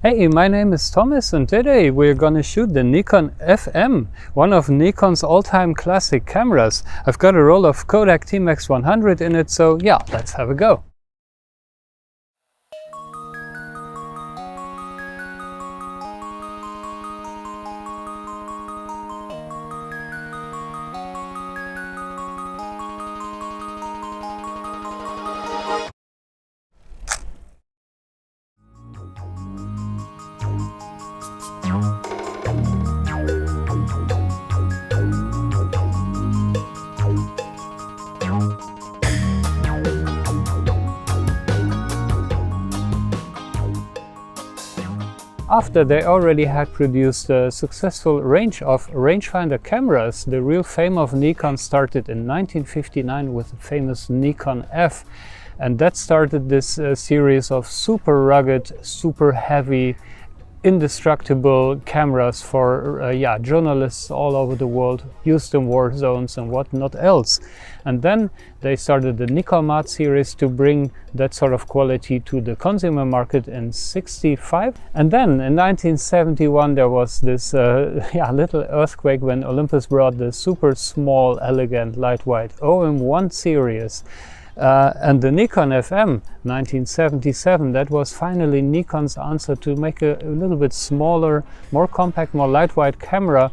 Hey, my name is Thomas and today we're gonna shoot the Nikon FM, one of Nikon's all-time classic cameras. I've got a roll of Kodak T-Max 100 in it, so yeah, let's have a go. After they already had produced a successful range of rangefinder cameras, the real fame of Nikon started in 1959 with the famous Nikon F, and that started this series of super rugged, super heavy, indestructible cameras for journalists all over the world, used in war zones and whatnot else. And then they started the Nikon Mat series to bring that sort of quality to the consumer market in '65. And then in 1971 there was this little earthquake when Olympus brought the super small, elegant, lightweight OM1 series. And the Nikon FM 1977, that was finally Nikon's answer to make a little bit smaller, more compact, more lightweight camera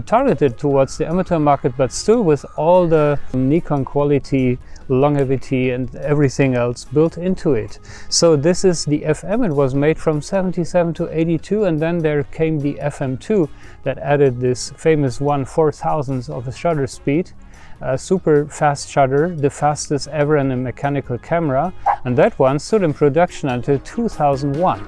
targeted towards the amateur market, but still with all the Nikon quality, longevity and everything else built into it. So this is the FM. It was made from 77 to 82, and then there came the FM2 that added this famous 1/4000th of a shutter speed. A super fast shutter, the fastest ever in a mechanical camera, and that one stood in production until 2001.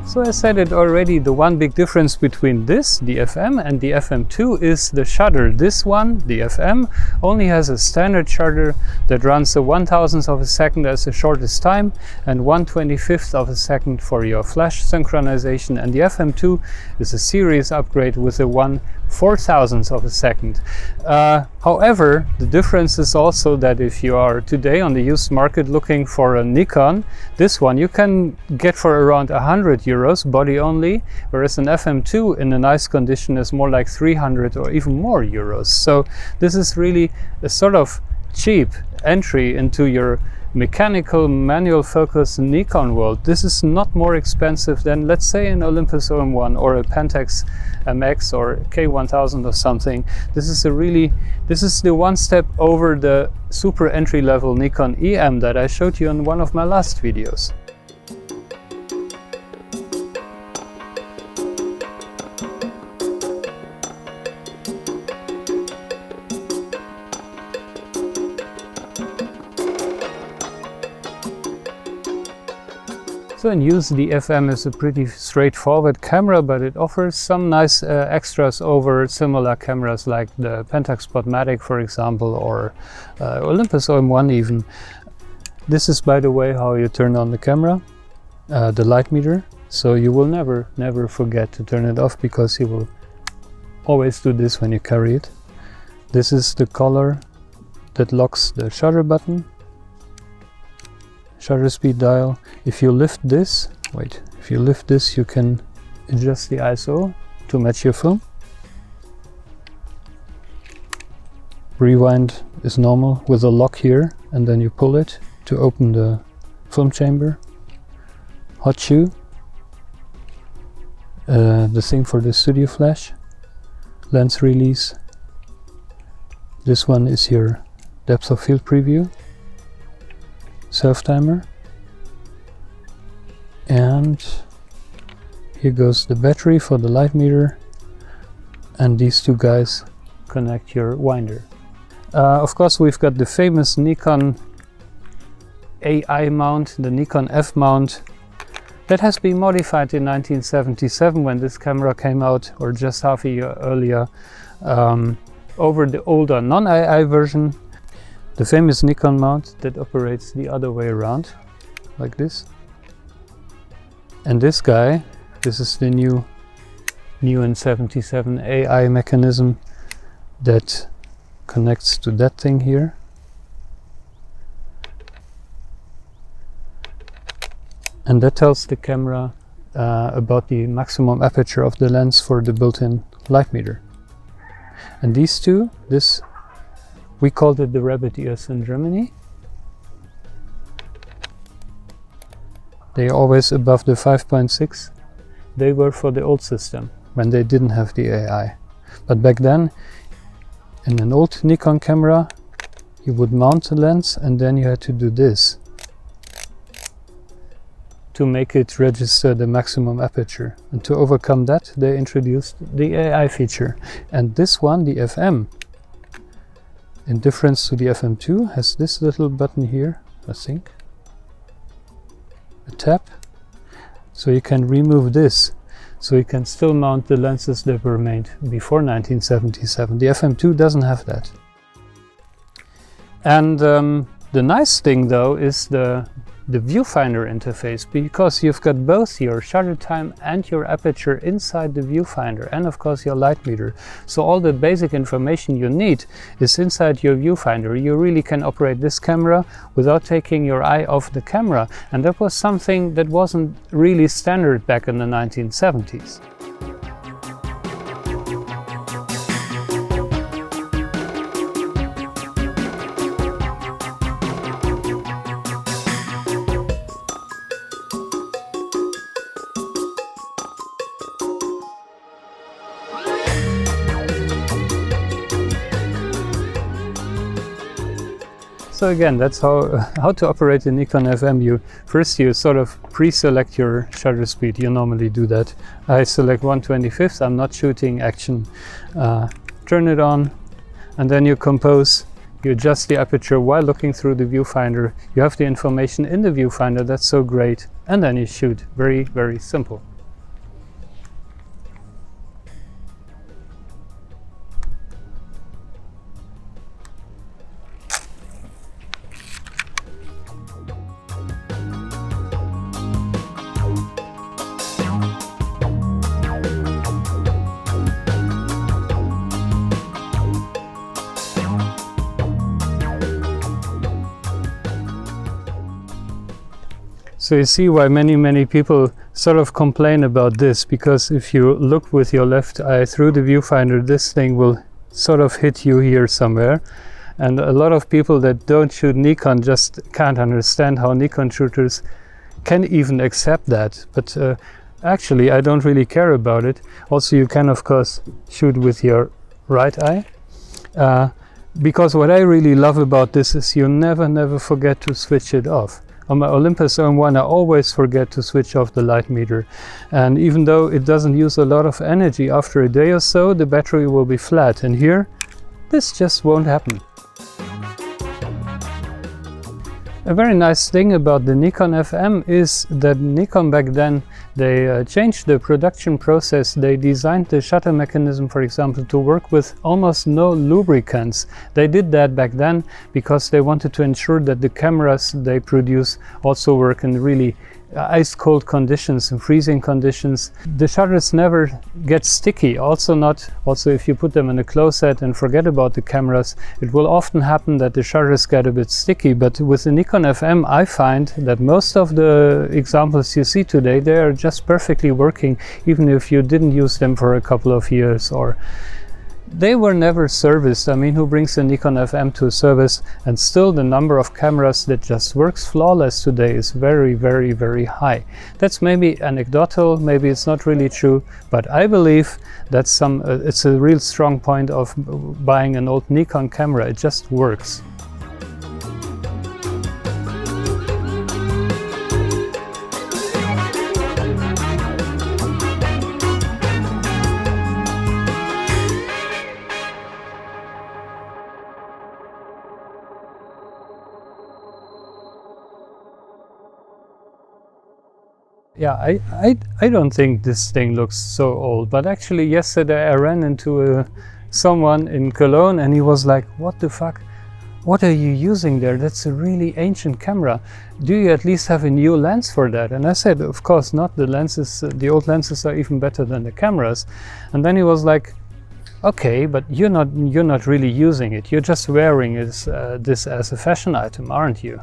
So I said it already, the one big difference between this, the FM, and the FM2 is the shutter. This one, the FM, only has a standard shutter that runs a 1/1000th of a second as the shortest time and 1/25th of a second for your flash synchronization, and the FM2 is a series upgrade with a 1/4000th of a second. However, the difference is also that if you are today on the used market looking for a Nikon, this one you can get for around €100 body only, whereas an FM2 in a nice condition is more like 300 or even more euros. So this is really a sort of cheap entry into your mechanical manual focus Nikon world. This is not more expensive than, let's say, an Olympus OM1 or a Pentax MX or K1000 or something. This is the one step over the super entry level Nikon EM that I showed you in one of my last videos. So in use, the FM is a pretty straightforward camera, but it offers some nice extras over similar cameras like the Pentax Spotmatic, for example, or Olympus OM1 even. This is, by the way, how you turn on the camera, the light meter. So you will never forget to turn it off, because you will always do this when you carry it. This is the collar that locks the shutter button. Shutter speed dial. If you lift this, you can adjust the ISO to match your film. Rewind is normal with a lock here, and then you pull it to open the film chamber. Hot shoe, the thing for the studio flash. Lens release. This one is your depth of field preview. Self timer, and here goes the battery for the light meter, and these two guys connect your winder. Of course, we've got the famous Nikon AI mount, the Nikon F mount, That has been modified in 1977 when this camera came out, or just half a year earlier, over the older non-AI version. The famous Nikon mount that operates the other way around, like this. And this guy, this is the new in 77 AI mechanism that connects to that thing here. And that tells the camera about the maximum aperture of the lens for the built-in light meter. And these two, we called it the rabbit ears in Germany. They are always above the 5.6. They were for the old system, when they didn't have the AI. But back then, in an old Nikon camera, you would mount the lens and then you had to do this to make it register the maximum aperture. And to overcome that, they introduced the AI feature. And this one, the FM, in difference to the FM2, has this little button here, I think. A tab. So you can remove this. So you can still mount the lenses that were made before 1977. The FM2 doesn't have that. And the nice thing though is the viewfinder interface, because you've got both your shutter time and your aperture inside the viewfinder, and of course your light meter. So all the basic information you need is inside your viewfinder. You really can operate this camera without taking your eye off the camera, and that was something that wasn't really standard back in the 1970s. So again, that's how to operate the Nikon FM. First you sort of pre-select your shutter speed. You normally do that. I select 1/25. I'm not shooting action. Turn it on, and then you compose. You adjust the aperture while looking through the viewfinder. You have the information in the viewfinder. That's so great. And then you shoot. Very, very simple. So you see why many people sort of complain about this, because if you look with your left eye through the viewfinder, this thing will sort of hit you here somewhere. And a lot of people that don't shoot Nikon just can't understand how Nikon shooters can even accept that. But actually, I don't really care about it. Also, you can of course shoot with your right eye. Because what I really love about this is you never forget to switch it off. On my Olympus M1 I always forget to switch off the light meter, and even though it doesn't use a lot of energy, after a day or so the battery will be flat, and here this just won't happen. A very nice thing about the Nikon FM is that Nikon back then, they changed the production process. They designed the shutter mechanism, for example, to work with almost no lubricants. They did that back then because they wanted to ensure that the cameras they produce also work in really ice-cold conditions and freezing conditions. The shutters never get sticky. Also if you put them in a closet and forget about the cameras, it will often happen that the shutters get a bit sticky. But with the Nikon FM, I find that most of the examples you see today, they are just perfectly working, even if you didn't use them for a couple of years, or they were never serviced. I mean, who brings a Nikon FM to a service? And still the number of cameras that just works flawless today is very high. That's maybe anecdotal, maybe it's not really true, but I believe that's it's a real strong point of buying an old Nikon camera. It just works. Yeah, I don't think this thing looks so old, but actually yesterday I ran into someone in Cologne and he was like, what the fuck? What are you using there? That's a really ancient camera. Do you at least have a new lens for that? And I said, of course not. The lenses, the old lenses are even better than the cameras. And then he was like, okay, but you're not really using it. You're just wearing this as a fashion item, aren't you?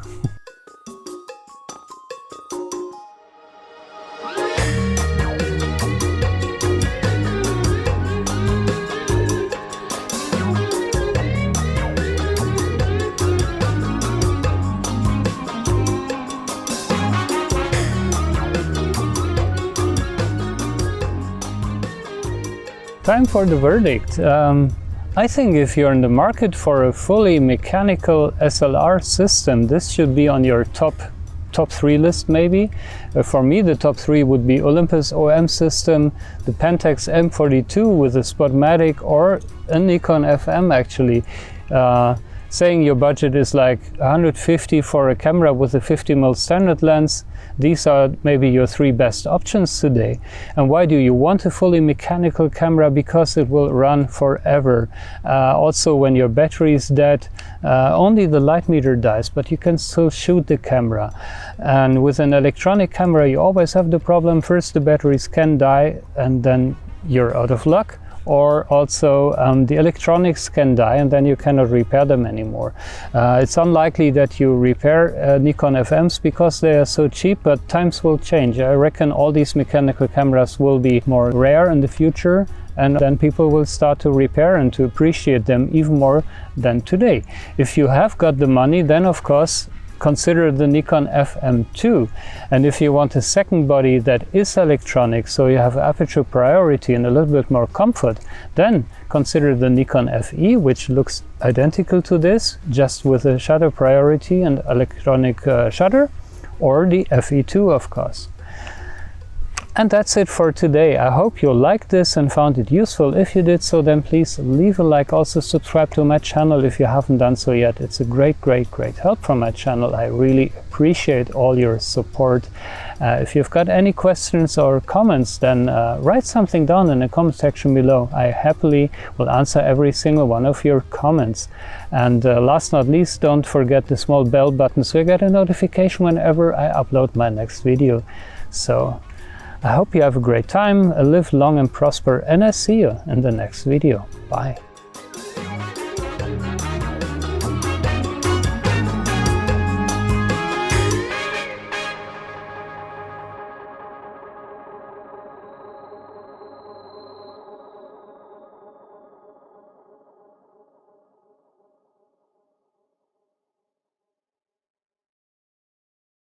Time for the verdict. I think if you're in the market for a fully mechanical SLR system, this should be on your top 3 list maybe. For me, the top 3 would be Olympus OM system, the Pentax M42 with a Spotmatic, or a Nikon FM actually. Saying your budget is like 150 for a camera with a 50mm standard lens, these are maybe your 3 best options today. And why do you want a fully mechanical camera? Because it will run forever. Also, when your battery is dead, only the light meter dies, but you can still shoot the camera. And with an electronic camera, you always have the problem, first the batteries can die and then you're out of luck. Or also the electronics can die and then you cannot repair them anymore. It's unlikely that you repair Nikon FMs because they are so cheap, but times will change. I reckon all these mechanical cameras will be more rare in the future, and then people will start to repair and to appreciate them even more than today. If you have got the money, then of course consider the Nikon FM2. And if you want a second body that is electronic, so you have aperture priority and a little bit more comfort, then consider the Nikon FE, which looks identical to this, just with a shutter priority and electronic shutter, or the FE2 of course. And that's it for today. I hope you liked this and found it useful. If you did so, then please leave a like. Also subscribe to my channel if you haven't done so yet. It's a great help from my channel. I really appreciate all your support. If you've got any questions or comments, then write something down in the comment section below. I happily will answer every single one of your comments. And last not least, don't forget the small bell button so you get a notification whenever I upload my next video. So I hope you have a great time, live long and prosper, and I see you in the next video. Bye.